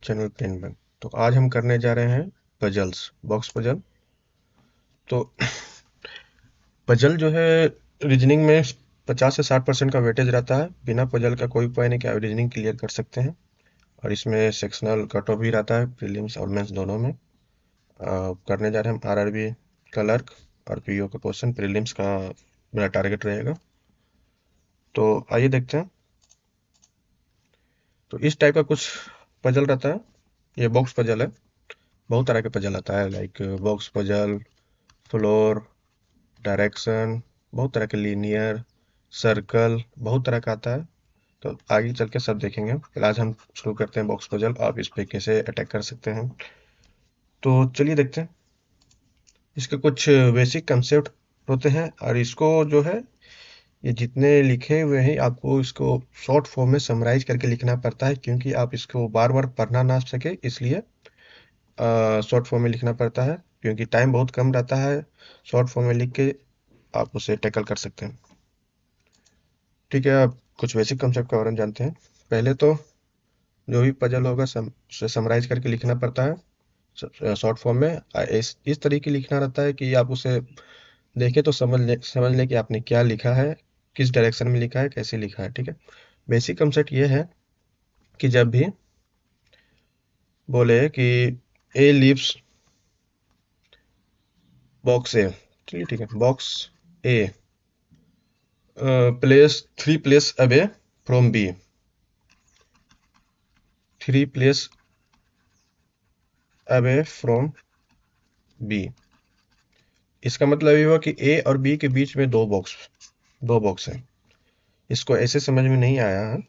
Channel pen बन। तो आज हम करने जा रहे हैं पजल्स, बॉक्स पजल। तो पजल जो है रीजनिंग में 50 से 60% का वेटेज रहता है। बिना पजल का कोई उपाय नहीं कि आप रीजनिंग क्लियर कर सकते हैं। और इसमें सेक्शनल कट ऑफ भी रहता है, प्रीलिम्स और मेंस दोनों में। करने जा रहे हैं हम आरआरबी क्लर्क और पीओ का क्वेश्चन। प्रीलिम्स का मेरा टारगेट रहेगा। तो आइए देखते हैं। तो इस टाइप का कुछ पजल रहता है। ये बॉक्स पजल है। बहुत तरह के पजल आता है, like box puzzle, floor, direction, बहुत तरह के लीनियर, सर्कल, बहुत तरह का आता है। तो आगे चल के सब देखेंगे। फिर आज हम शुरू करते हैं बॉक्स पजल। आप इस पे कैसे अटैक कर सकते हैं, तो चलिए देखते हैं। इसके कुछ बेसिक कंसेप्ट होते हैं, और इसको जो है, ये जितने लिखे हुए हैं आपको इसको शॉर्ट फॉर्म में समराइज करके लिखना पड़ता है, क्योंकि आप इसको बार बार पढ़ना ना सके, इसलिए शॉर्ट फॉर्म में लिखना पड़ता है, क्योंकि टाइम बहुत कम रहता है। शॉर्ट फॉर्म में लिख के आप उसे टैकल कर सकते हैं। ठीक है, अब कुछ बेसिक कंसेप्ट के बारे में जानते हैं। पहले तो जो भी पजल होगा उसे समराइज करके लिखना पड़ता है शॉर्ट फॉर्म में। इस तरीके लिखना रहता है कि आप उसे देखें तो समझ ले कि आपने क्या लिखा है, किस डायरेक्शन में लिखा है, कैसे लिखा है। ठीक है, बेसिक कंसेप्ट ये है कि जब भी बोले कि ए लीव्स बॉक्स ए, चलिए ठीक है, box A place 3 place away from B, 3 place away from B. इसका मतलब ये हुआ कि ए और बी के बीच में दो बॉक्स हैं। इसको ऐसे समझ में नहीं आया है,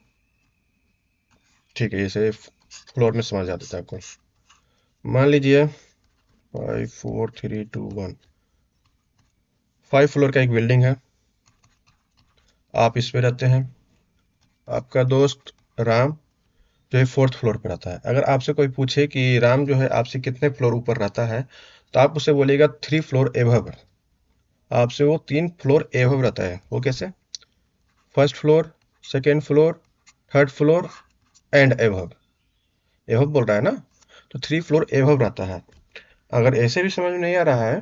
ठीक है, इसे फ्लोर में समझ आता था आपको। मान लीजिए 5 4 3 2 1, 5 फ्लोर का एक बिल्डिंग है। आप इसमें रहते हैं। आपका दोस्त राम जो है 4th फ्लोर पे रहता है। अगर आपसे कोई पूछे कि राम जो है आपसे कितने फ्लोर ऊपर रहता है, तो आप उसे बोलिएगा 3 फ्लोर एभव। आपसे वो 3 फ्लोर एभव रहता है। वो कैसे? First floor, second floor, third floor and above. Above बोल रहा है ना, तो 3 फ्लोर एभव रहता है। अगर ऐसे भी समझ में नहीं आ रहा है,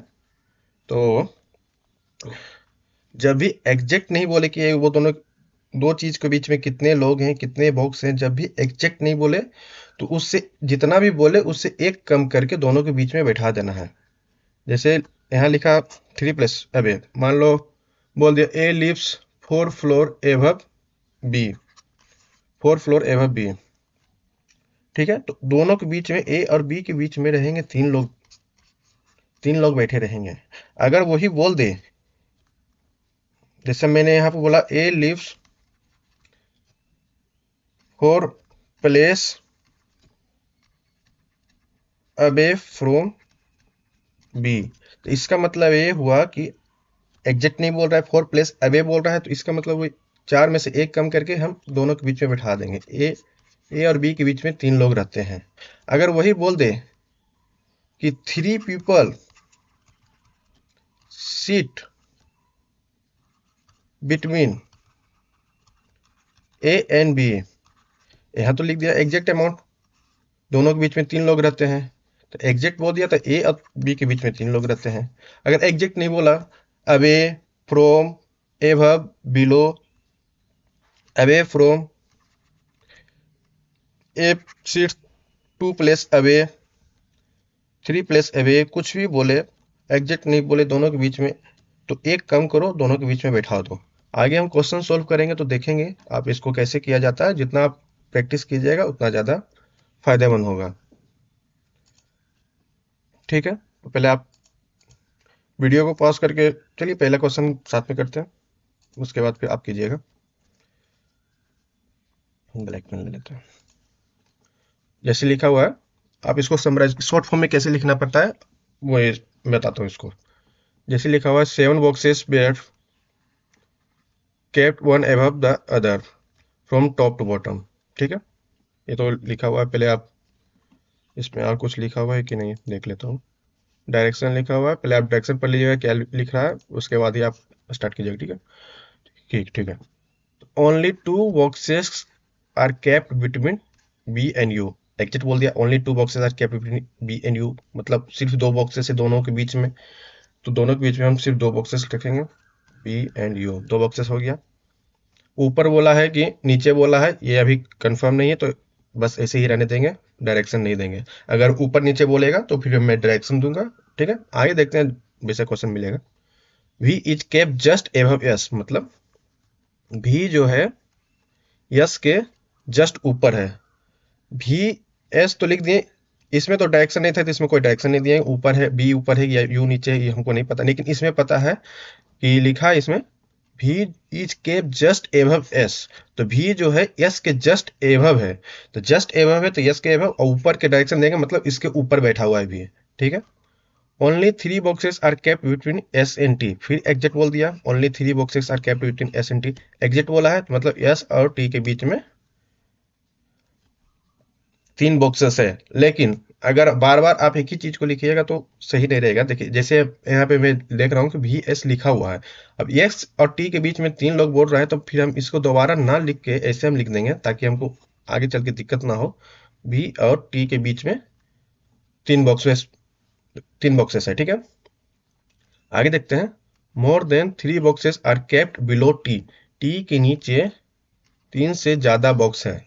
तो जब भी एग्जैक्ट नहीं बोले कि वो दोनों दो चीज के बीच में कितने लोग हैं, कितने बॉक्स हैं, जब भी एग्जैक्ट नहीं बोले, तो उससे जितना भी बोले उससे एक कम करके दोनों के बीच में बैठा देना है। जैसे यहाँ लिखा 3 प्लस अबे, मान लो बोल दिया A lives 4 floor above B, 4 floor above B. ठीक है, तो दोनों के बीच में ए और बी के बीच में रहेंगे 3 लोग, 3 लोग बैठे रहेंगे। अगर वही बोल दे, जैसे मैंने यहाँ पे बोला ए लिव्स 4 प्लेस अबे फ्रॉम बी, तो इसका मतलब ये हुआ कि एग्जैक्ट नहीं बोल रहा है, 4 प्लेस अबे बोल रहा है, तो इसका मतलब वो 4 में से एक कम करके हम दोनों के बीच में बैठा देंगे। ए और बी के बीच में 3 लोग रहते हैं। अगर वही बोल दे कि 3 people seat between A and B, यहाँ तो लिख दिया एग्जैक्ट अमाउंट, दोनों के बीच में 3 लोग रहते हैं, तो एग्जैक्ट बोल दिया तो ए और बी के बीच में 3 लोग रहते हैं। अगर एग्जैक्ट नहीं बोला, away from, above, below, away from, A seat 2 place away, 3 place away, कुछ भी बोले, एग्जैक्ट नहीं बोले दोनों के बीच में, तो एक कम करो, दोनों के बीच में बैठा दो। आगे हम क्वेश्चन सोल्व करेंगे तो देखेंगे आप इसको कैसे किया जाता है। जितना आप प्रैक्टिस कीजिएगा उतना ज़्यादा फायदेमंद होगा। ठीक है, तो पहले आप वीडियो को पॉज करके चलिए पहला क्वेश्चन साथ में करते हैं, उसके बाद फिर आप कीजिएगा। ब्लैक पेन ले लेते हैं। जैसे लिखा हुआ है, आप इसको समराइज शॉर्ट फॉर्म में कैसे लिखना पड़ता है वो मैं बताता हूँ इसको। जैसे लिखा हुआ है 7 boxes were kept one above the other from top to bottom. ठीक है, ये तो लिखा हुआ है। पहले आप इसमें और कुछ लिखा हुआ है कि नहीं देख लेता हूँ। डायरेक्शन लिखा हुआ है, पहले आप डायरेक्शन पढ़ लीजिएगा क्या लिख रहा है, उसके बाद ही आप स्टार्ट कीजिएगा। ठीक है, ठीक ठीक है। Only 2 boxes are kept between B and U. Exit बोल दिया, only two boxes are kept between B and U, मतलब सिर्फ दो बॉक्सेस है दोनों के बीच में, तो दोनों के बीच में हम सिर्फ दो बॉक्सेस रखेंगे, बी एंड यू, दो बॉक्सेस हो गया। ऊपर बोला है कि नीचे बोला है, ये अभी कंफर्म नहीं है तो बस ऐसे ही रहने देंगे, डायरेक्शन नहीं देंगे। अगर ऊपर नीचे बोलेगा तो फिर मैं डायरेक्शन दूंगा। ठीक है, आगे देखते हैं, वैसे क्वेश्चन मिलेगा। V is kept just above S, मतलब भी जो है यस के जस्ट ऊपर है। भी एस तो लिख दिए, इसमें तो डायरेक्शन नहीं था तो इसमें कोई डायरेक्शन नहीं दिए, ऊपर है, बी ऊपर है या यू नीचे है ये हमको नहीं पता, लेकिन इसमें पता है कि लिखा है इसमें भी is kept just above S, तो भी जो है एस के जस्ट एबव है, तो जस्ट एबव है तो एस के एबव, और ऊपर के डायरेक्शन देंगे मतलब इसके ऊपर बैठा हुआ है भी। ठीक है, only three boxes are kept between S and T, फिर एग्जिट बोल दिया, only three boxes are kept between S and T, exit बोला है तो मतलब एस और टी के बीच में तीन बॉक्सेस है। लेकिन अगर बार बार आप एक ही चीज को लिखिएगा तो सही नहीं रहेगा। देखिए जैसे यहाँ पे मैं देख रहा हूँ कि वी एस लिखा हुआ है, अब एस और टी के बीच में तीन लोग बोल रहे हैं, तो फिर हम इसको दोबारा ना लिख के ऐसे हम लिख देंगे ताकि हमको आगे चल के दिक्कत ना हो। वी और टी के बीच में तीन बॉक्सेस, तीन बॉक्सेस है। ठीक है, आगे देखते हैं। More than three boxes are kept below T, T के नीचे तीन से ज्यादा बॉक्स है,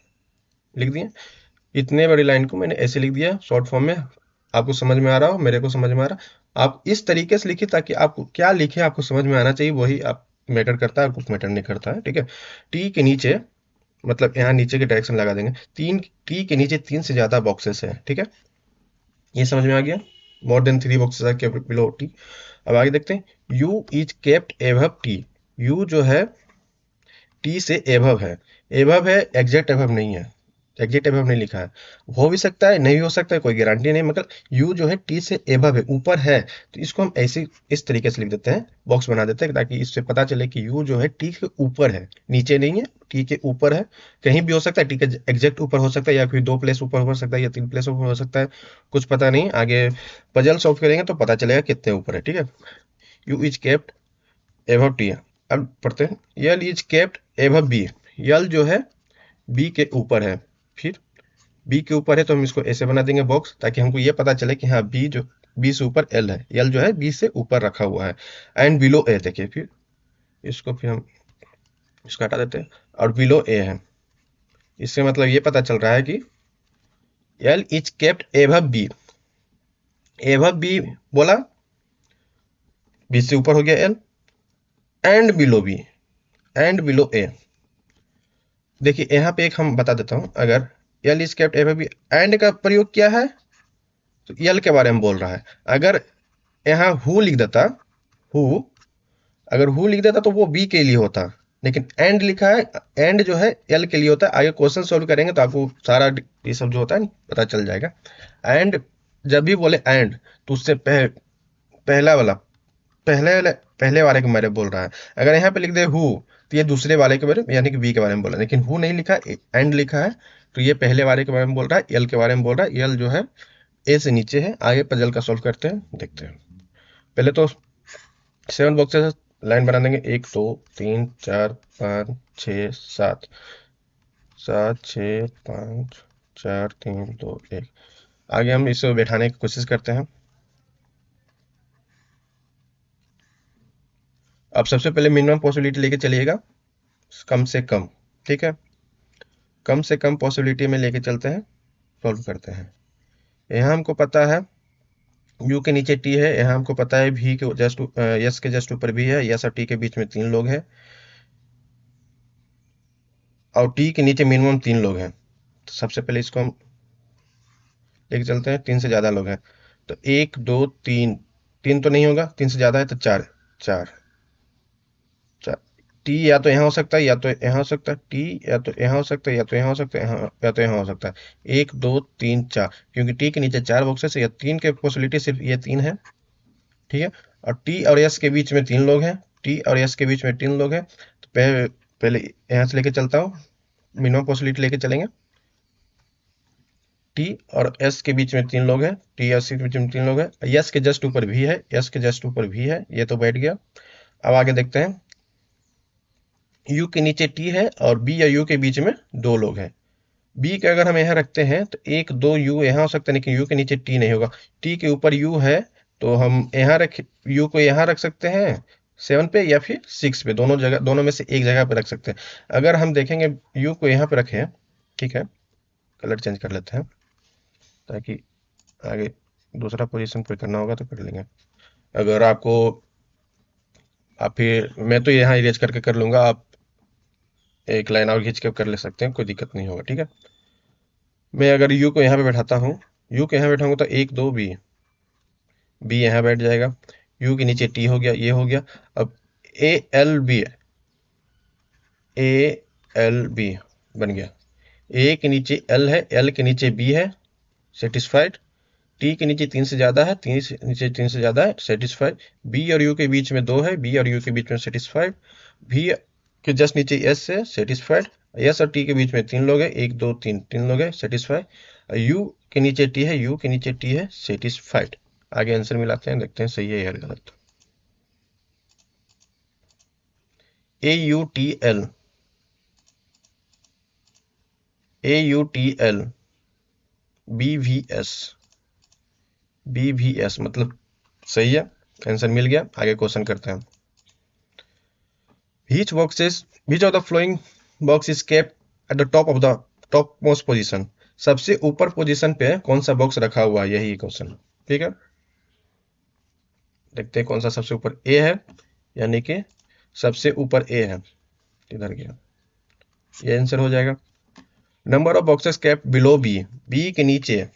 लिख दिए। इतने बड़ी लाइन को मैंने ऐसे लिख दिया शॉर्ट फॉर्म में, आपको समझ में आ रहा हो, मेरे को समझ में आ रहा। आप इस तरीके से लिखिए ताकि आपको क्या लिखे आपको समझ में आना चाहिए, वही आप मैटर करता है और कुछ मैटर नहीं करता है। ठीक है, टी के नीचे मतलब यहाँ नीचे के डायरेक्शन लगा देंगे, तीन, टी के नीचे तीन से ज्यादा बॉक्सेस है। ठीक है, ये समझ में आ गया, more than three boxes are kept below T. अब आगे देखते हैं, U is kept above T, U जो है टी से एबव है, एबव है, एग्जैक्ट एबव नहीं है, एग्जैक्ट एबव नहीं लिखा है, हो भी सकता है नहीं हो सकता है, कोई गारंटी नहीं, मतलब यू जो है टी से एबव है, ऊपर है, तो इसको हम ऐसे इस तरीके से लिख देते हैं, बॉक्स बना देते हैं ताकि इससे पता चले कि यू जो है टी के ऊपर है, नीचे नहीं है, टी के ऊपर है। कहीं भी हो सकता है, टी के एग्जैक्ट ऊपर हो सकता है, या फिर दो प्लेस ऊपर हो सकता है, या तीन प्लेस ऊपर हो सकता है, कुछ पता नहीं, आगे पजल सॉल्व करेंगे तो पता चलेगा कितने ऊपर है। ठीक है, U is kept above T. अब पढ़ते हैं, L is kept above B, L जो है बी के ऊपर है, फिर बी के ऊपर है तो हम इसको ऐसे बना देंगे बॉक्स ताकि हमको ये पता चले कि हाँ बी जो बी से ऊपर एल है, एल जो है बी से ऊपर रखा हुआ है। एंड बिलो ए, देखिए फिर इसको फिर हम इसको हटा देते हैं, और बिलो ए है, इससे मतलब ये पता चल रहा है कि L is kept above B, above B बोला, बी से ऊपर हो गया L, and below B, and below A. देखिए यहाँ पे एक हम बता देता हूँ, अगर L is kept above B, and का प्रयोग किया है तो एल के बारे में बोल रहा है। अगर यहाँ हु लिख देता, हु, अगर हु लिख देता तो वो बी के लिए होता, लेकिन एंड लिखा है, एंड जो है एल के लिए होता है। आगे क्वेश्चन सॉल्व करेंगे तो आपको सारा ये सब जो होता है ना पता चल जाएगा। एंड जब भी बोले एंड तो उससे पहला वाला, पहले वाले के बारे में बोल रहा है। अगर यहाँ पे लिख दे हु तो ये दूसरे वाले के बारे में यानी कि बी के बारे में बोल रहा है, लेकिन हु नहीं लिखा, एंड लिखा है, तो ये पहले वाले के बारे में बोल रहा है, एल के बारे में बोल रहा है। एल जो है ए से नीचे है। आगे पजल का सॉल्व करते हैं, देखते हैं। पहले तो सेवन बॉक्सेस लाइन बना देंगे, एक दो तीन चार पाँच छः सात, सात छः पाँच चार तीन दो एक। आगे हम इसे बैठाने की कोशिश करते हैं। अब सबसे पहले मिनिमम पॉसिबिलिटी लेके चलिएगा, कम से कम। ठीक है, कम से कम पॉसिबिलिटी में लेके चलते हैं, सॉल्व करते हैं। यहाँ हमको पता है यू के नीचे टी है, यहाँ हमको पता है भी के जस्ट यस के जस्ट ऊपर भी है, यस और टी के बीच में तीन लोग हैं, और टी के नीचे मिनिमम तीन लोग हैं। तो सबसे पहले इसको हम लेके चलते हैं, तीन से ज्यादा लोग हैं, तो एक दो तीन, तीन तो नहीं होगा, तीन से ज्यादा है तो चार, चार, चार। टी या तो यहाँ हो सकता है या तो यहाँ हो सकता है, टी या तो यहाँ हो सकता है या तो यहाँ हो सकता है, यहाँ या तो यहाँ हो सकता है। एक दो तीन चार, क्योंकि टी के नीचे चार बॉक्सेस है, या तीन के पॉसिबिलिटी सिर्फ ये तीन है। ठीक है, और टी और एस के बीच में तीन लोग हैं, टी और एस के बीच में तीन लोग हैं, तो पहले यहाँ से लेके चलता हूँ, मिनिमम पॉसिबिलिटी लेके चलेंगे। टी और एस के बीच में तीन लोग हैं, टी एस के बीच में तीन लोग हैं, एस के जस्ट ऊपर भी है, एस के जस्ट ऊपर भी है, ये तो बैठ गया। अब आगे देखते हैं, यू के नीचे टी है और बी या यू के बीच में दो लोग हैं, बी के अगर हम यहाँ रखते हैं तो एक दो यू यहाँ हो सकता है, लेकिन यू के नीचे टी नहीं होगा। टी के ऊपर यू है, तो हम यहाँ रख यू को यहाँ रख सकते हैं 7 पे या फिर 6 पे, दोनों जगह, दोनों में से एक जगह पे रख सकते हैं। अगर हम देखेंगे यू को यहाँ पे रखें, ठीक है, कलर चेंज कर लेते हैं ताकि आगे दूसरा पोजीशन पे करना होगा तो कर लेंगे। अगर आपको, आप फिर मैं तो यहाँ इरेज करके कर लूंगा, आप एक लाइन और खींच के कर ले सकते हैं, कोई दिक्कत नहीं होगा, ठीक है। मैं अगर यू को यहाँ पे बैठाता हूँ, यू को यहाँ बैठाऊंगा तो एक दो बी, बी यहाँ बैठ जाएगा, यू के नीचे टी हो गया, ये हो गया। अब A L B, A L B बन गया। ए के नीचे एल है, एल के नीचे बी है, सेटिस्फाइड। टी के नीचे तीन से ज्यादा है, तीन से नीचे तीन से ज्यादा है, सेटिस्फाइड। बी और यू के बीच में दो है, बी और यू के बीच में सेटिस्फाइड। भी के जस्ट नीचे एस है, सेटिस्फाइड। एस और टी के बीच में तीन लोग हैं, एक दो तीन, तीन लोग हैं, सेटिस्फाइड। यू के नीचे टी है, यू के नीचे टी है, सेटिस्फाइड। आगे आंसर मिलाते हैं, देखते हैं सही है या गलत। A U T L, A U T L, B V S, B V S मतलब सही है, आंसर मिल गया। आगे क्वेश्चन करते हैं। Which of the following box is kept at the top of the topmost position? सबसे ऊपर पोजीशन पे कौन सा बॉक्स रखा हुआ है, यही क्वेश्चन, ठीक है। देखते हैं कौन सा सबसे ऊपर, ए है, यानी कि सबसे ऊपर ए है, किधर गया, ये आंसर हो जाएगा। Number of boxes kept below B, B के नीचे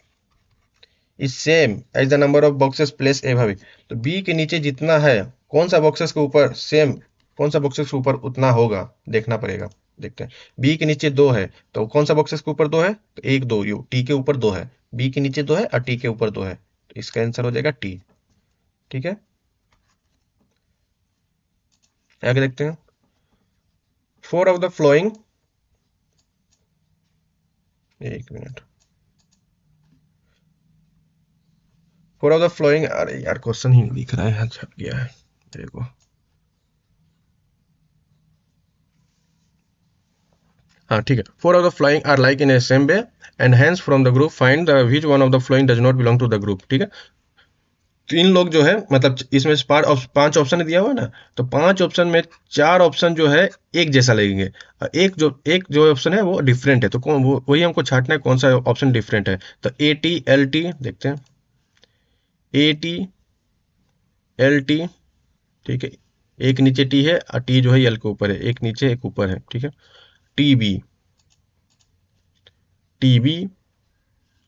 is same as the number of boxes place above, तो बी के नीचे जितना है, कौन सा बॉक्सेस के ऊपर सेम, कौन सा बॉक्सेस के ऊपर उतना होगा, देखना पड़ेगा। देखते हैं, बी के नीचे दो है, तो कौन सा बॉक्सेस के ऊपर दो है, तो एक दो, यू टी के ऊपर दो है, बी के नीचे दो है और टी के ऊपर दो है, तो इसका आंसर हो जाएगा टी, ठीक है। आगे देखते हैं। फोर ऑफ द फ्लोइंग, एक minute, four of the flowing, अरे यार क्वेश्चन ही नहीं दिख रहा है, छप गया है, देखो। हाँ ठीक है, four of the following are like in a same way and hence from the group find the which one of the following does not belong to the group, ठीक है। तीन लोग जो है, मतलब इसमें से पांच ऑप्शन दिया हुआ है ना, तो पांच ऑप्शन में चार ऑप्शन जो है एक जैसा लगेंगे, और एक जो ऑप्शन है वो डिफरेंट है, तो कौन वो, वही हमको छांटना है कौन सा ऑप्शन डिफरेंट है। तो ए टी एल टी देखते हैं, ए टी एल टी, ठीक है, एक नीचे टी है और टी जो है एल के ऊपर है, एक नीचे एक ऊपर है, ठीक है। T B, T B,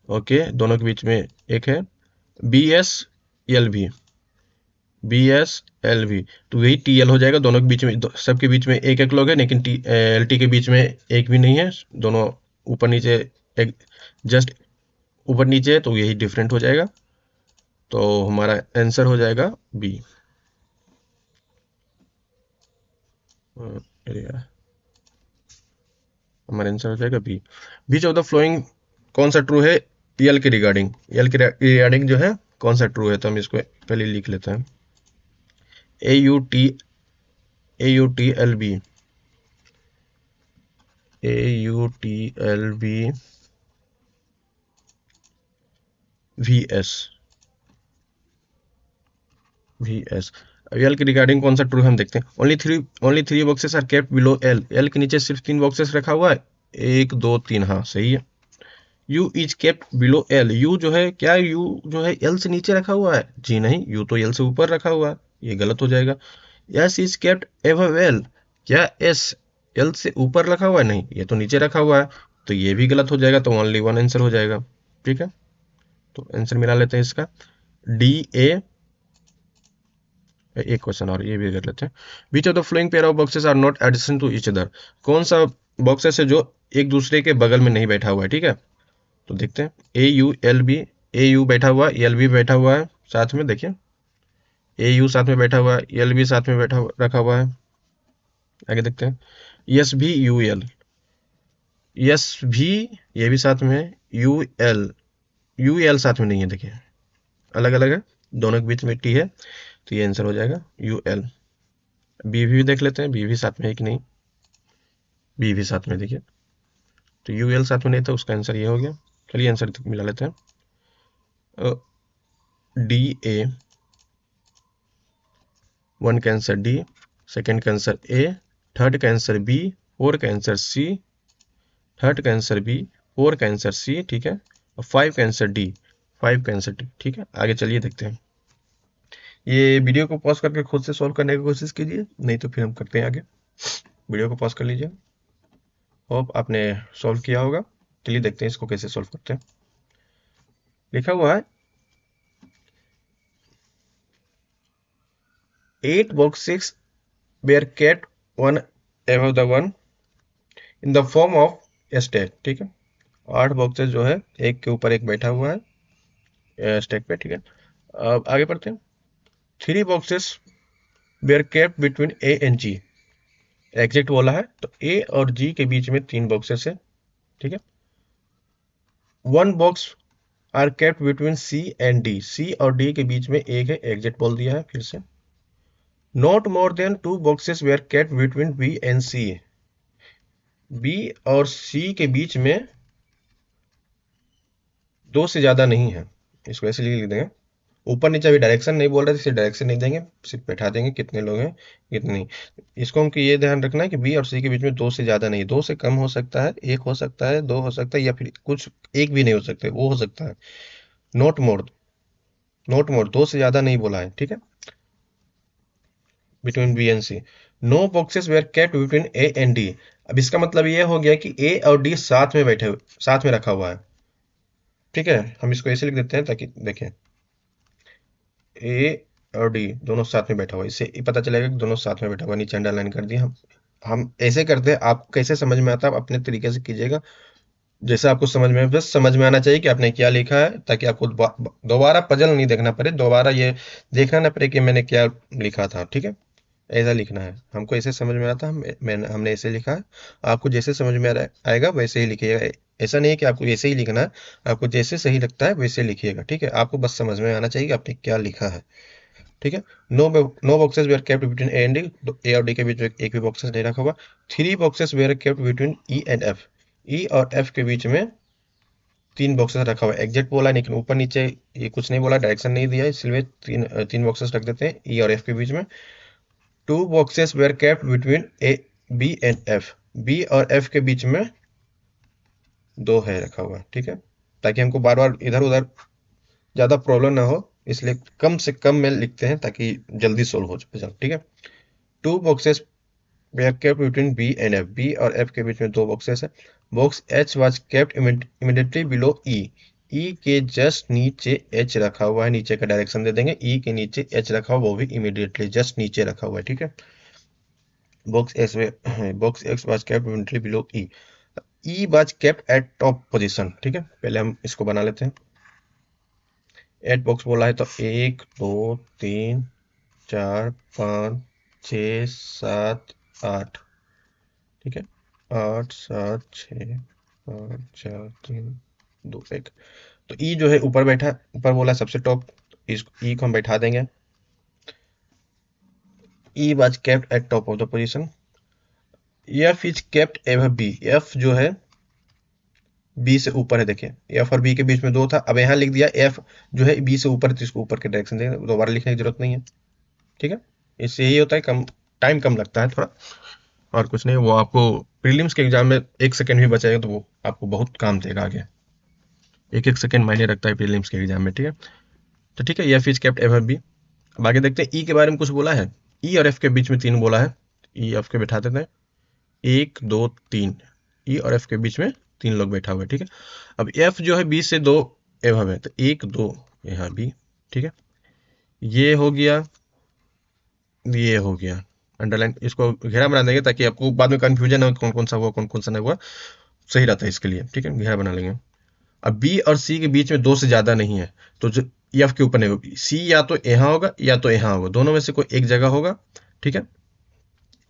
okay, दोनों के बीच में एक है। बी एस एल भी, बी एस एल भी, तो यही टी एल हो जाएगा। दोनों के बीच में, सबके बीच में एक एक लोग है, लेकिन टी एल टी के बीच में एक भी नहीं है, दोनों ऊपर नीचे, एक जस्ट ऊपर नीचे है, तो यही डिफरेंट हो जाएगा। तो हमारा आंसर हो जाएगा बी। हमारा आंसर हो जाएगा B. Which of the following कौन सा ट्रू है एल के रिगार्डिंग, एल के रिगार्डिंग जो है कौन सा ट्रू है, तो हम इसको पहले लिख लेते हैं। A U T, A U T L B, A U T L B V S, V S. L के रिगार्डिंग कौन सा ट्रू है हम देखते हैं। Only three boxes are kept below L, L के नीचे सिर्फ तीन बॉक्सेस रखा हुआ है, एक दो तीन, हाँ सही है। U is kept below L, you जो है, क्या यू जो है एल से नीचे रखा हुआ है, जी नहीं, यू तो एल से ऊपर रखा हुआ है, ये गलत हो जाएगा। S is kept above L, क्या एस एल से ऊपर रखा हुआ है, नहीं, ये तो नीचे रखा हुआ है, तो ये भी गलत हो जाएगा, तो ओनली वन आंसर हो जाएगा, ठीक है। तो आंसर मिला लेते हैं इसका, डी ए। एक क्वेश्चन और ये भी कर लेते हैं। Which of the following pair of boxes are not adjacent to each other, कौन सा बॉक्सेस है जो एक दूसरे के बगल में नहीं बैठा हुआ है, ठीक है। तो देखते हैं, A U L B, A U बैठा हुआ है, एल बी बैठा हुआ है साथ में, देखिए ए यू साथ में बैठा हुआ है, एल बी साथ में बैठा रखा हुआ है। आगे देखते हैं, एस भी यू एल, एस भी, ये भी साथ में है, यू एल, यू एल साथ में नहीं है, देखिए अलग अलग है, दोनों के बीच में टी है, तो ये आंसर हो जाएगा यू एल। बी भी देख लेते हैं, बी भी साथ में है कि नहीं, बी भी साथ में, देखिए, तो यूएल साथ में नहीं था, उसका आंसर ये हो गया। चलिए आंसर मिला लेते हैं। डी ए, वन का आंसर डी, सेकेंड का आंसर ए, थर्ड का आंसर बी, फोर का आंसर सी, थर्ड का आंसर बी, फोर का आंसर सी, ठीक है, और फाइव का आंसर डी, फाइव का आंसर डी, ठीक है। आगे चलिए देखते हैं। ये वीडियो को पॉज करके खुद से सॉल्व करने की कोशिश कीजिए, नहीं तो फिर हम करते हैं आगे। वीडियो को पॉज कर लीजिए। होप आपने सॉल्व किया होगा। चलिए देखते हैं इसको कैसे सॉल्व करते हैं। लिखा हुआ है 8 boxes were kept one above the one in the form of a stack, ठीक है। 8 बॉक्सेस जो है एक के ऊपर एक बैठा हुआ है स्टैक पे, ठीक है। अब आगे बढ़ते हैं। 3 boxes were kept between A and G, exact बोला है तो A और G के बीच में 3 बॉक्सेस है, ठीक है। 1 box are kept between C and D, C और D के बीच में एक है, एग्जैक्ट बोल दिया है फिर से। Not more than 2 boxes were kept between B and C, B और C के बीच में 2 से ज्यादा नहीं है, इसको ऐसे लिख देंगे। ऊपर नीचे अभी डायरेक्शन नहीं बोल रहे थे, डायरेक्शन नहीं देंगे, सिर्फ बैठा देंगे कितने लोग हैं कितने नहीं। इसको हमको ये ध्यान रखना है कि बी और सी के बीच में 2 से ज्यादा नहीं, 2 से कम हो सकता है, 1 हो सकता है, 2 हो सकता है, या फिर कुछ एक भी नहीं हो सकते, वो हो सकता है। नोट मोर, नोट मोर, 2 से ज्यादा नहीं बोला है, ठीक है। Between B and C, no boxes were kept between A and D. अब इसका मतलब ये हो गया कि ए और डी साथ में बैठे, साथ में रखा हुआ है, ठीक है। हम इसको ऐसे लिख देते हैं ताकि देखें ए और डी दोनों साथ में बैठा हुआ है, इससे पता चलेगा कि दोनों साथ में बैठा हुआ। नीचे अंडरलाइन कर दिया। हम ऐसे करते हैं, आपको कैसे समझ में आता है आप अपने तरीके से कीजिएगा, जैसे आपको समझ में, बस समझ में आना चाहिए कि आपने क्या लिखा है, ताकि आपको दोबारा पजल नहीं देखना पड़े, दोबारा ये देखना ना पड़े कि मैंने क्या लिखा था, ठीक है। ऐसा लिखना है, हमको ऐसे समझ में आता, हमने ऐसे लिखा है। आपको जैसे समझ में आएगा वैसे ही लिखिएगा। ऐसा नहीं है कि आपको ऐसे ही लिखना है, आपको जैसे सही लगता है वैसे लिखिएगा, ठीक है। आपको बस समझ में आना चाहिए कि आपने क्या लिखा है, ठीक है। No boxes were kept between A and D, A और डी के बीच में एक भी बॉक्सेस नहीं रखा हुआ। 3 boxes were kept between E and F, E और एफ के बीच में 3 बॉक्सेस रखा हुआ है, एग्जैक्ट बोला, लेकिन ऊपर नीचे ये कुछ नहीं बोला, डायरेक्शन नहीं दिया, इसलिए तीन बॉक्सेस रख देते हैं ई और एफ के बीच में। 2 boxes were kept between A, B and F, B और F के बीच में 2 है रखा हुआ, ठीक है, ताकि हमको बार बार इधर उधर ज़्यादा प्रॉब्लम ना हो, इसलिए कम से कम में लिखते हैं ताकि जल्दी सोल्व हो जाए, ठीक है। 2 boxes were kept between B and F, B और F के बीच में 2 बॉक्सेस है। Box H was kept immediately below E, E के जस्ट नीचे H रखा हुआ है, नीचे का डायरेक्शन दे देंगे, E के नीचे H रखा हुआ, वो भी इमीडिएटली जस्ट नीचे रखा हुआ है, ठीक है। box X was kept immediately below E, E was kept at top position, ठीक है। पहले हम इसको बना लेते हैं। एट बॉक्स बोला है तो 1 2 3 4 5 6 7 8, ठीक है। 8 7 6 5 4 3 2 1, तो E जो है ऊपर बैठा, ऊपर बोला सबसे टॉप, इस E को हम बैठा देंगे। E was kept at top of the position, F is kept above B, F जो है B से ऊपर है, देखिए F और B के बीच में 2 था, अब यहाँ लिख दिया F जो है B से ऊपर है, तो इसको ऊपर के डायरेक्शन देंगे, दोबारा लिखने की जरूरत नहीं है, ठीक है। इससे यही होता है, कम टाइम कम लगता है थोड़ा, और कुछ नहीं। वो आपको प्रीलिम्स के एग्जाम में 1 सेकंड भी बचाएगा तो वो आपको बहुत काम देगा आगे, 1 सेकंड मायने रखता है प्रीलिम्स के एग्जाम में, ठीक है। तो ठीक है, F is kept above B। अब आगे देखते हैं, E के बारे में कुछ बोला है, E और F के बीच में 3 बोला है, E F के बैठा देते हैं, 1 2 3, E और F के बीच में 3 लोग बैठा हुआ है, ठीक है। अब F जो है B से 2 एबव है, तो 1 2 यहाँ B, ठीक है। ये हो गया, ये हो गया, अंडरलाइन, इसको घेरा बना देंगे ताकि आपको बाद में कंफ्यूजन हो कौन कौन सा हुआ कौन कौन सा नहीं हुआ, सही रहता है इसके लिए, ठीक है, घेरा बना लेंगे। अब B और C के बीच में 2 से ज्यादा नहीं है, तो जो F के ऊपर नहीं होगी, C या तो यहाँ होगा या तो यहाँ होगा, दोनों में से कोई एक जगह होगा, ठीक है।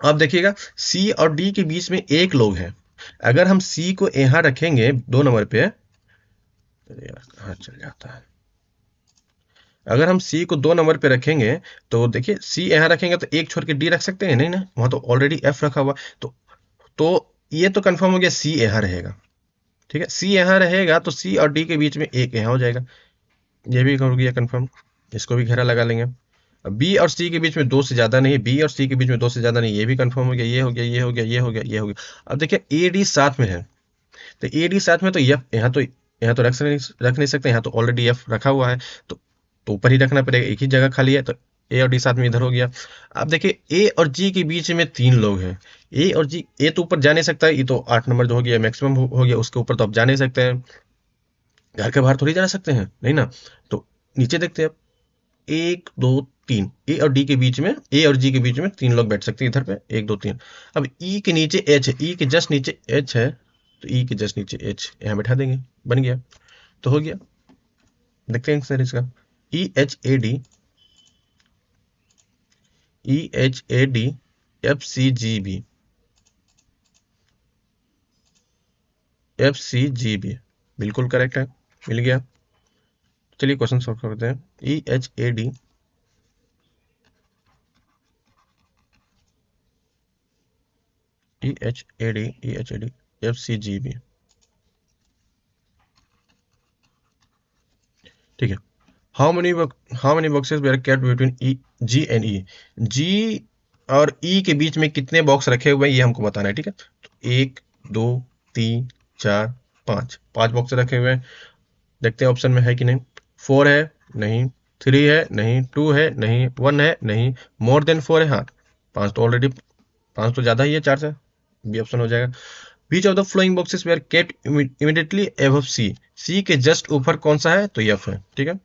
अब देखिएगा C और D के बीच में एक लोग हैं, अगर हम C को यहाँ रखेंगे 2 नंबर पे, कहाँ चल जाता है, अगर हम C को 2 नंबर पे रखेंगे तो देखिए C यहाँ रखेंगे तो एक छोड़ के D रख सकते हैं, नहीं ना, वहां तो ऑलरेडी F रखा हुआ, तो ये तो कंफर्म हो गया C यहाँ रहेगा, ठीक है, सी यहाँ रहेगा तो सी और डी के बीच में एक यहाँ हो जाएगा, ये भी हो गया कंफर्म। इसको भी घेरा लगा लेंगे। अब बी और सी के बीच में दो से ज्यादा नहीं, बी और सी के बीच में दो से ज्यादा नहीं, ये भी कंफर्म हो गया, ये हो गया, ये हो गया, ये हो गया, ये हो गया। अब देखिए ए डी साथ में है, तो ए डी साथ में तो एफ यहाँ तो रख नहीं सकते, यहाँ तो ऑलरेडी एफ रखा हुआ है, तो ऊपर ही रखना पड़ेगा, एक ही जगह खाली है, तो ए और डी साथ में इधर हो गया। अब देखिए ए और जी के बीच में तीन लोग हैं, ए और जी, ए तो ऊपर जा नहीं सकता, ये तो 8 नंबर जो हो गया मैक्सिमम हो गया, उसके ऊपर तो आप जा नहीं सकते हैं, घर के बाहर थोड़ी जा सकते हैं, नहीं ना। तो नीचे देखते हैं, एक दो तीन, ए और डी के बीच में, ए और जी के बीच में तीन लोग बैठ सकते हैं इधर पे, एक दो तीन। अब ई के नीचे एच है, ई के जस्ट नीचे एच है, तो ई के जस्ट नीचे एच यहाँ बैठा देंगे, बन गया, तो हो गया। देखते हैं सर इसका, E H A D, E H A D F C G B, F C G B, बिल्कुल करेक्ट है, मिल गया। चलिए क्वेश्चन सॉल्व करते हैं। E H A D, E H A D, E H A D F C G B, ठीक है। How many boxes were kept between E G and E, G और ई के बीच में कितने बॉक्स रखे हुए हैं ये हमको बताना है, ठीक है। तो एक, दो, तीन, चार, पाँच, पांच बॉक्स रखे हुए हैं। देखते हैं ऑप्शन में है कि नहीं। 4 है नहीं, 3 है नहीं, 2 है नहीं, 1 है नहीं, मोर देन 4 है, हाँ पाँच तो ऑलरेडी, पाँच तो ज्यादा ही है 4 से, बी ऑप्शन हो जाएगा। Which of the following boxes were kept immediately above C, C के जस्ट ऊपर कौन सा है, तो एफ है, ठीक है।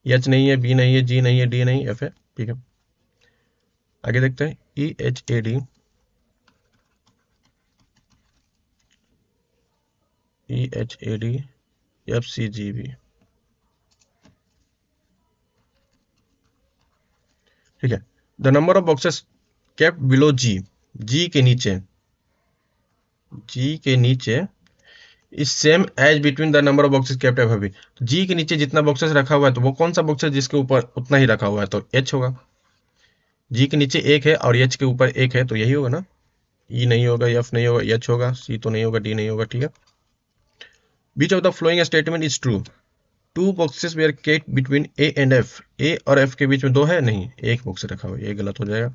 एच नहीं है, बी नहीं है, जी नहीं है, डी नहीं, एफ है, ठीक है। आगे देखते हैं, E H A D, E H A D F C G B, ठीक है। The number of boxes kept below G, G के नीचे, जी के नीचे is same as between the number of boxes kept above B, तो G के नीचे जितना बॉक्सेस रखा हुआ है तो वो कौन सा बॉक्स है जिसके ऊपर उतना ही रखा हुआ है, तो एच होगा। जी के नीचे एक है और एच के ऊपर एक है, तो यही होगा ना। ई नहीं होगा, एफ नहीं होगा, एच होगा, सी तो नहीं होगा, डी नहीं होगा, ठीक है। Which of the following statement is true, two boxes were kept between A and F, A और एफ के बीच में दो है नहीं, एक बॉक्स रखा हुआ है, ये गलत हो जाएगा।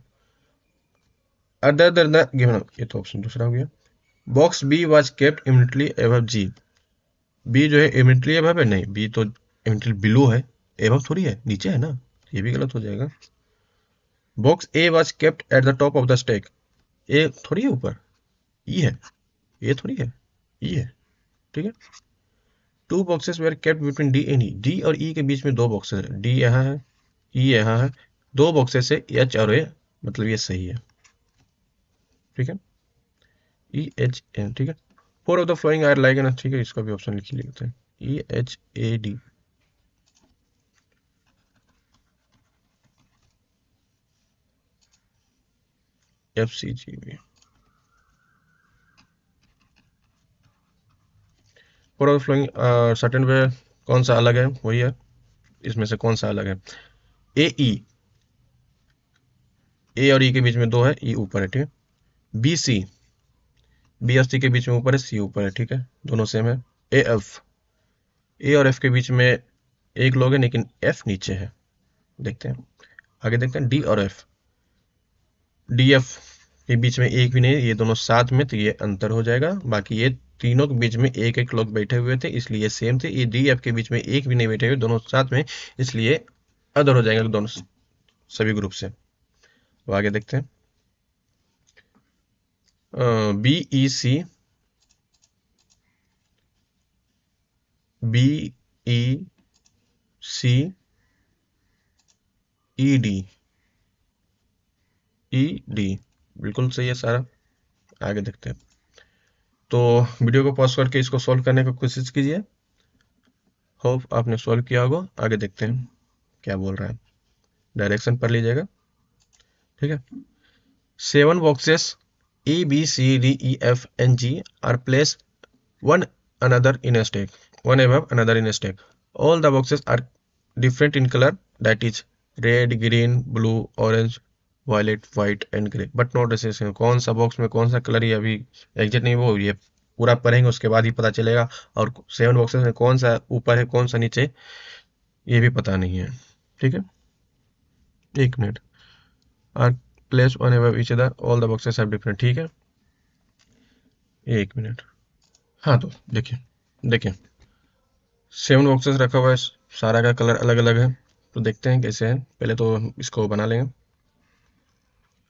अदर देन द गिवन, ये तो ऑप्शन दूसरा हो गया। Box B was kept immediately above G, B जो है इमीडिएटली अबव है, नहीं बी तो इमीडिएटली बिलो है, अबव थोड़ी है, नीचे है ना, ये भी गलत हो जाएगा। Box A was kept at the top of the stack, A थोड़ी है ऊपर, ई है, ए थोड़ी है, ई है, ठीक है। Two boxes were kept between D and E, D और ई के बीच में दो बॉक्सेस है, डी यहाँ है, ई यहाँ है, दो बॉक्सेस है एच और ए, मतलब ये सही है, ठीक है। ई एच एन, ठीक है। Four of the following are like N, ठीक है, इसका भी ऑप्शन लिख लेते हैं, E H A D, F C G B. Four of the following certain way, कौन सा अलग है, वही है, इसमें से कौन सा अलग है। ए ई, ए और ई के बीच में दो है, ई ऊपर है, ठीक है। बी सी, बी और सी के बीच में ऊपर है, सी ऊपर है, ठीक है, दोनों सेम है। ए एफ, ए और एफ के बीच में एक लोग है लेकिन एफ नीचे है, देखते हैं आगे, देखते हैं डी और एफ, डी एफ के बीच में एक भी नहीं है, ये दोनों साथ में, तो ये अंतर हो जाएगा। बाकी ये तीनों के बीच में एक एक लोग बैठे हुए थे, इसलिए सेम थे। ये डी एफ के बीच में एक भी नहीं बैठे हुए, दोनों साथ में, इसलिए अदर हो जाएंगे दोनों सभी ग्रुप से। तो आगे देखते हैं, बी ई सी, बी ई सी, ई डी, ई डी, बिल्कुल सही है सारा। आगे देखते हैं, तो वीडियो को पॉज करके इसको सॉल्व करने की कोशिश कीजिए, होप आपने सॉल्व किया होगा। आगे देखते हैं क्या बोल रहा है, डायरेक्शन पढ़ लीजिएगा, ठीक है। 7 boxes A, B, C, D, E, F, and G are placed one another in a stack, one above another in a stack. All the boxes are different in color, that is red, green, blue, orange, violet, white and grey, but not association, कौन सा box में कौन सा colour, ये अभी exact नहीं, वो ये पूरा पढ़ेंगे उसके बाद ही पता चलेगा। और 7 बॉक्सेस में कौन सा ऊपर है कौन सा नीचे ये भी पता नहीं है। ठीक है, 1 minute. Are placed one above each other, all the boxes have different. ठीक है, 1 मिनट। हाँ तो देखिए देखिए 7 बॉक्सेस रखा हुआ है, सारा का कलर अलग अलग है। तो देखते हैं कैसे है। पहले तो इसको बना लेंगे,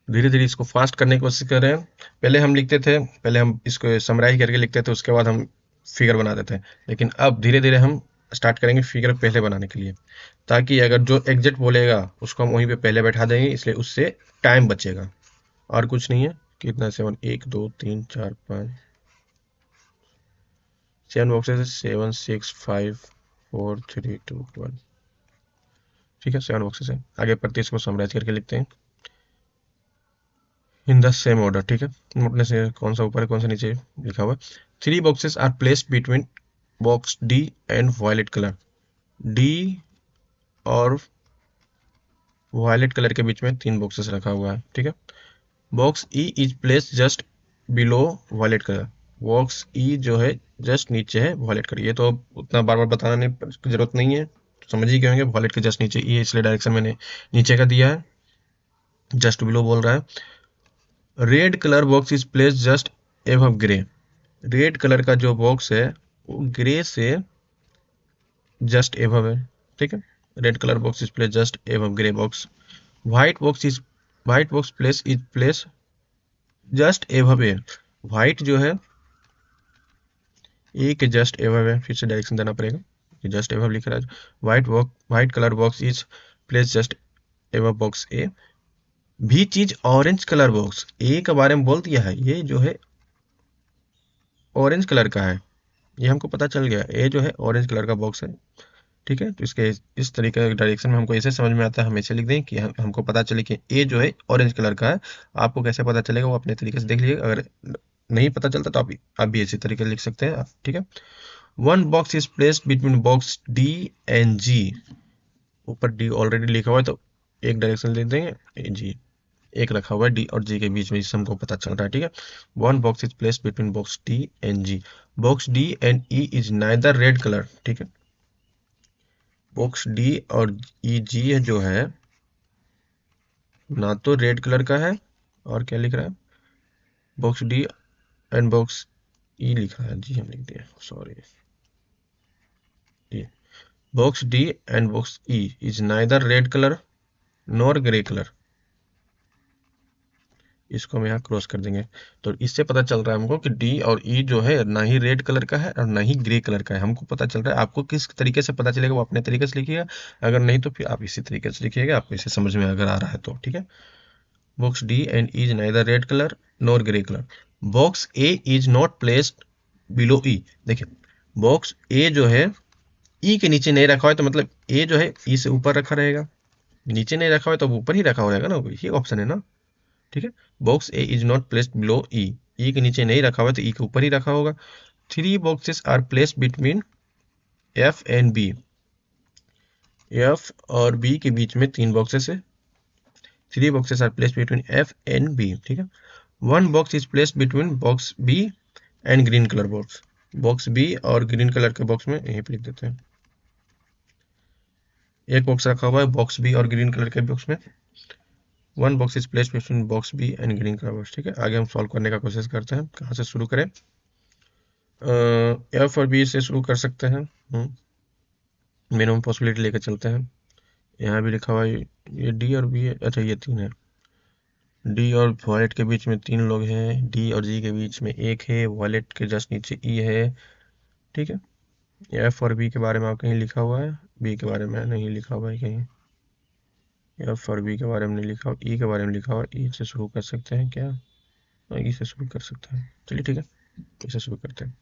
धीरे धीरे इसको फास्ट करने की कोशिश कर रहे हैं। पहले हम लिखते थे, पहले हम इसको समराइज करके लिखते थे, उसके बाद हम फिगर बनाते थे। लेकिन अब धीरे धीरे हम स्टार्ट करेंगे फिगर पहले बनाने के लिए, ताकि अगर जो एग्जैक्ट बोलेगा उसको हम वहीं पे पहले बैठा देंगे, इसलिए उससे टाइम बचेगा और कुछ नहीं है। कितना 7, 1 2 3 4 5 7 बॉक्सेस, 7 6 5 4 3 2 1। ठीक है, 7 बॉक्सेस है। आगे पढ़ते इसको समराइज करके लिखते हैं इन द सेम ऑर्डर। ठीक है, अपने से कौन सा ऊपर है कौन सा नीचे लिखा हुआ है। 3 boxes are placed between box D and violet colour. D और वायलेट कलर के बीच में 3 बॉक्सेस रखा हुआ है। ठीक है, box E is place just below violet colour. Box E जो है जस्ट नीचे है वायलेट कलर। ये तो उतना बार बार बताना नहीं जरूरत नहीं है, समझ ही गए होंगे। वायलेट के जस्ट नीचे ई है, इसलिए डायरेक्शन मैंने नीचे का दिया है, जस्ट बिलो बोल रहा है। Red colour box is place just above grey. Red colour का जो बॉक्स है वो ग्रे से जस्ट एबव है। ठीक है, red colour box is place just above grey box. White box place is place just above A. White जो है ए के जस्ट एबव है, फिर से डायरेक्शन देना पड़ेगा, जस्ट एबव लिख रहा है। White colour box is place just above box A. भी चीज ऑरेंज कलर बॉक्स, ए के बारे में बोल दिया है, ये जो है ऑरेंज कलर का है, ये हमको पता चल गया। ए जो है ऑरेंज कलर का बॉक्स है। ठीक है, तो इसके इस तरीके के डायरेक्शन में हमको ऐसे समझ में आता है, हम ऐसे लिख दें कि हमको पता चले कि ए जो है ऑरेंज कलर का है। आपको कैसे पता चलेगा वो अपने तरीके से देख लीजिए, अगर नहीं पता चलता तो आप भी इसी तरीके से लिख सकते हैं। ठीक है, 1 box is placed between box D and G. ऊपर डी ऑलरेडी लिखा हुआ है तो एक डायरेक्शन लिख देंगे, जी एक रखा हुआ है डी और जी के बीच में, इससे हमको पता चल रहा है। ठीक है, 1 box is placed between box D and G. Box D and E is neither red colour. ठीक है, बॉक्स डी और ई जी जो है ना तो रेड कलर का है, और क्या लिख रहा है, बॉक्स डी एंड बॉक्स ई लिख रहा है, जी हम लिख दिया, sorry. Box D and box E is neither red colour nor grey colour. इसको हम यहाँ क्रॉस कर देंगे, तो इससे पता चल रहा है हमको कि डी और ई जो है ना ही रेड कलर का है और ना ही ग्रे कलर का है। हमको पता चल रहा है, आपको किस तरीके से पता चलेगा वो अपने तरीके से लिखिएगा, अगर नहीं तो फिर आप इसी तरीके से लिखिएगा, आपको इसे समझ में अगर आ रहा है तो। ठीक है, box D and E is neither red colour nor grey colour. Box A is not placed below E. देखिए बॉक्स ए जो है ई के नीचे नहीं रखा है, तो मतलब ए जो है ई से ऊपर रखा रहेगा, नीचे नहीं रखा हुआ है तो ऊपर ही रखा रहेगा ना, ये ऑप्शन है ना। ठीक है, box A is not placed below E, E के नीचे नहीं रखा हुआ है तो ई के ऊपर ही रखा होगा। 3 boxes are placed between F and B. F और बी के बीच में 3 बॉक्सेस है। 3 boxes are placed between F and B. ठीक है, 1 box is placed between box B and green colour box. Box B और ग्रीन कलर के box में यहीं पे लिख देते हैं, एक बॉक्स रखा हुआ है बॉक्स बी और ग्रीन कलर के बॉक्स में। 1 box is placed between box B and green colour box. ठीक है, आगे हम सॉल्व करने का कोशिश करते हैं, कहाँ से शुरू करें। एफ और बी से शुरू कर सकते हैं, मिनिमम पॉसिबिलिटी लेकर चलते हैं। यहाँ भी लिखा हुआ है ये डी और बी है, अच्छा ये 3 है। डी और वॉलेट के बीच में 3 लोग हैं, डी और जी के बीच में 1 है, वॉलेट के जस्ट नीचे ई है। ठीक है, एफ और बी के बारे में आप कहीं लिखा हुआ है, बी के बारे में नहीं लिखा हुआ है कहीं, एफ और बी के बारे में नहीं लिखा हुआ, ई के बारे में लिखा हुआ। ई से शुरू कर सकते हैं क्या, ई से शुरू कर सकते हैं, चलिए ठीक है, इसे शुरू करते हैं।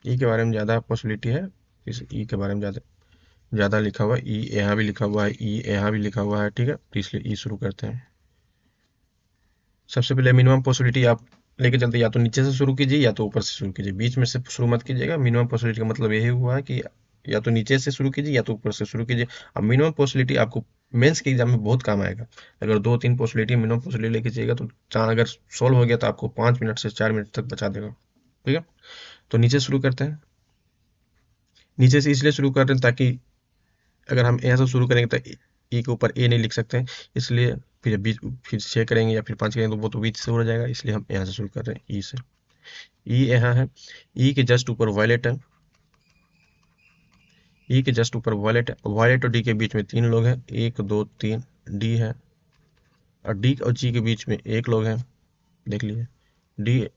ई के बारे में ज़्यादा पॉसिबिलिटी है, इस ई के बारे में ज़्यादा लिखा हुआ है, ई यहाँ भी लिखा हुआ है, ई यहाँ भी लिखा हुआ है। ठीक है, तो इसलिए ई शुरू करते हैं। सबसे पहले मिनिमम पॉसिबिलिटी आप लेके चलते, या तो नीचे से शुरू कीजिए या तो ऊपर से शुरू कीजिए, बीच में से शुरू मत कीजिएगा। मिनिमम पॉसिबिलिटी का मतलब यही हुआ है कि या तो नीचे से शुरू कीजिए या तो ऊपर से शुरू कीजिए। अब मिनिमम पॉसिबिलिटी आपको मेंस के एग्जाम में बहुत काम आएगा। अगर 2-3 पॉसिबिलिटी मिनिमम पॉसिबिलिटी लेके जाइएगा तो चांद अगर सोल्व हो गया तो आपको 5 मिनट से 4 मिनट तक बचा देगा। ठीक है, तो नीचे शुरू करते हैं। नीचे से इसलिए शुरू कर रहे हैं ताकि अगर हम यहाँ से शुरू करेंगे तो ए के ऊपर ए नहीं लिख सकते हैं, इसलिए फिर बीच फिर 6 करेंगे या फिर 5 करेंगे तो वो तो बीच से हो जाएगा, इसलिए हम यहाँ से शुरू कर रहे हैं ई से। ई यहाँ है, ई के जस्ट ऊपर वायलेट है, ई के जस्ट ऊपर वायलेट है। वायलेट और डी के बीच में 3 लोग हैं, 1 2 3 डी है, और डी और जी के बीच में 1 लोग हैं, देख लीजिए डी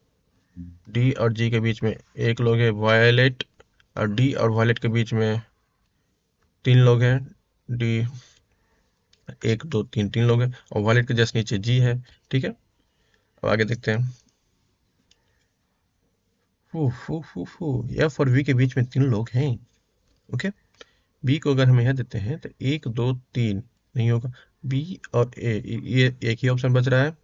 डी और जी के बीच में 1 लोग है वायलेट, और डी और वायलेट के बीच में 3 लोग हैं, डी 1 2 3 3 लोग हैं, और वायलेट के जस्ट नीचे जी है। ठीक है, अब आगे देखते हैं। एफ और वी के बीच में 3 लोग हैं। ओके, बी को अगर हम यहाँ देते हैं तो 1 2 3 नहीं होगा, बी और ए, ये एक ही ऑप्शन बच रहा है,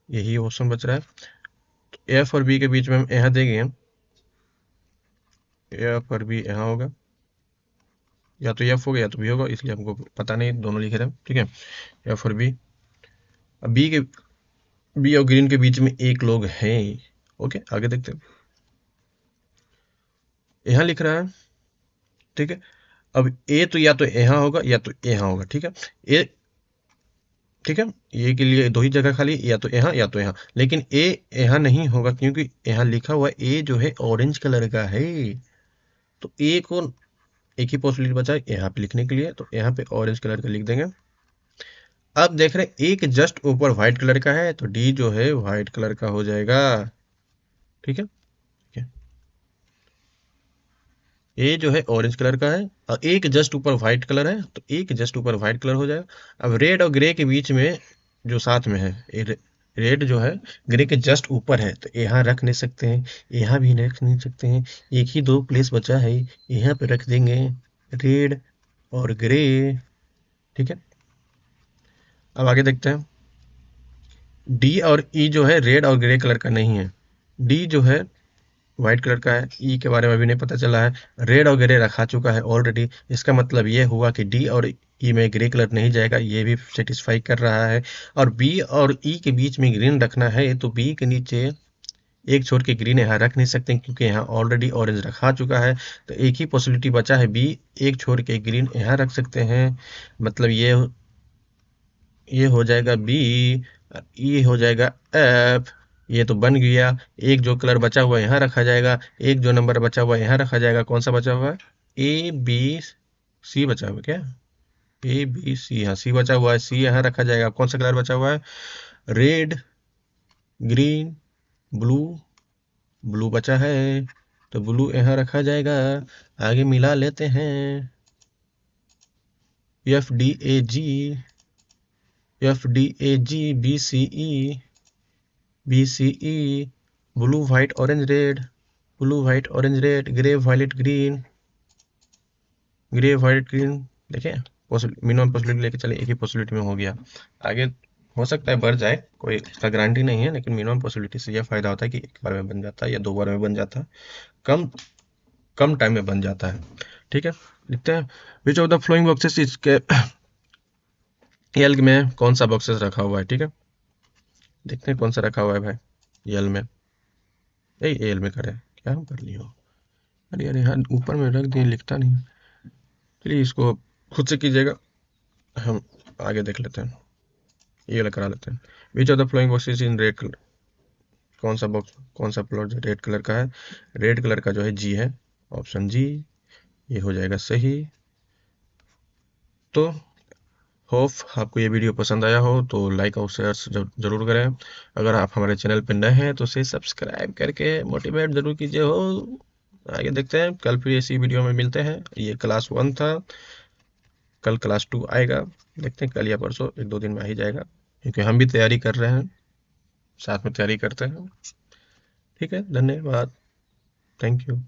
यही ऑप्शन बच रहा है। तो एफ और बी के बीच में हम यहाँ देंगे, एफ और बी यहाँ होगा, या तो एफ होगा या तो बी होगा, इसलिए हमको पता नहीं, दोनों लिखे रहे। ठीक है, एफ और बी। अब बी और ग्रीन के बीच में 1 लोग हैं। ओके, आगे देखते हैं। यहाँ लिख रहा है, ठीक है। अब ए तो या तो यहाँ होगा या तो यहाँ होगा। ठीक है, ए, ठीक है, ये के लिए 2 ही जगह खाली, या तो यहाँ या तो यहाँ, लेकिन ए यहाँ नहीं होगा क्योंकि यहाँ लिखा हुआ ए जो है ऑरेंज कलर का है। तो ए को एक ही पॉसिबिलिटी बचा है यहाँ पे लिखने के लिए, तो यहाँ पे ऑरेंज कलर का लिख देंगे। अब देख रहे हैं एक जस्ट ऊपर व्हाइट कलर का है, तो डी जो है व्हाइट कलर का हो जाएगा। ठीक है, ए जो है ऑरेंज कलर का है, और एक जस्ट ऊपर व्हाइट कलर है, तो एक जस्ट ऊपर व्हाइट कलर हो जाएगा। अब रेड और ग्रे के बीच में जो साथ में है, रेड जो है ग्रे के जस्ट ऊपर है, तो यहाँ रख नहीं सकते हैं, यहाँ भी रख नहीं सकते हैं, एक ही 2 प्लेस बचा है, यहाँ पे रख देंगे रेड और ग्रे। ठीक है, अब आगे देखते हैं। डी और ई जो है रेड और ग्रे कलर का नहीं है, डी जो है व्हाइट कलर का है, ई के बारे में अभी नहीं पता चला है, रेड और ग्रे रखा चुका है ऑलरेडी। इसका मतलब ये हुआ कि डी और ई में ग्रे कलर नहीं जाएगा, ये भी सेटिस्फाई कर रहा है। और बी और ई के बीच में ग्रीन रखना है, तो बी के नीचे एक छोड़ के ग्रीन यहाँ रख नहीं सकते क्योंकि यहाँ ऑलरेडी ऑरेंज रखा चुका है। तो एक ही पॉसिबिलिटी बचा है बी, एक छोड़ के ग्रीन यहाँ रख सकते हैं, मतलब ये हो जाएगा बी, ये हो जाएगा एफ। ये तो बन गया। एक जो कलर बचा हुआ यहाँ रखा जाएगा, एक जो नंबर बचा हुआ यहाँ रखा जाएगा। कौन सा बचा हुआ है? ए बी सी बचा हुआ है क्या? ए बी सी, हाँ सी बचा हुआ है, सी यहाँ रखा जाएगा। कौन सा कलर बचा हुआ है? रेड, ग्रीन, ब्लू, ब्लू बचा है, तो ब्लू यहाँ रखा जाएगा। आगे मिला लेते हैं, F D A G, F D A G, B C E, B C E, blue white orange red, blue white orange red, grey violet green, grey violet green. देखिए मिनिमम पॉसिबिलिटी लेके चले, एक ही पॉसिबिलिटी में हो गया। आगे हो सकता है बढ़ जाए, कोई इसका गारंटी नहीं है, लेकिन मिनिमम पॉसिबिलिटी से यह फायदा होता है कि एक बार में बन जाता है या 2 बार में बन जाता है, कम कम टाइम में बन जाता है। ठीक है, लिखते हैं which of the following boxes इसके एल में कौन सा बॉक्सेस रखा हुआ है। ठीक है, देखते हैं कौन सा रखा हुआ है भाई एल में। एल में करें क्या, हम कर लियो। अरे अरे हाँ, ऊपर में रख दिए, लिखता नहीं। चलिए इसको खुद से कीजिएगा, हम आगे देख लेते हैं, ये वाला करा लेते हैं। Which of the following boxes in red colour, कौन सा बॉक्स, कौन सा प्लॉट रेड कलर का है? रेड कलर का जो है जी है, ऑप्शन जी, ये हो जाएगा सही। तो होप आपको ये वीडियो पसंद आया हो तो लाइक और शेयर जरूर करें। अगर आप हमारे चैनल पर नए हैं तो उसे सब्सक्राइब करके मोटिवेट जरूर कीजिए हो। आगे देखते हैं, कल फिर इसी वीडियो में मिलते हैं। ये क्लास 1 था, कल क्लास 2 आएगा, देखते हैं कल या परसों, 1-2 दिन में आ ही जाएगा, क्योंकि हम भी तैयारी कर रहे हैं, साथ में तैयारी करते हैं। ठीक है, धन्यवाद, थैंक यू।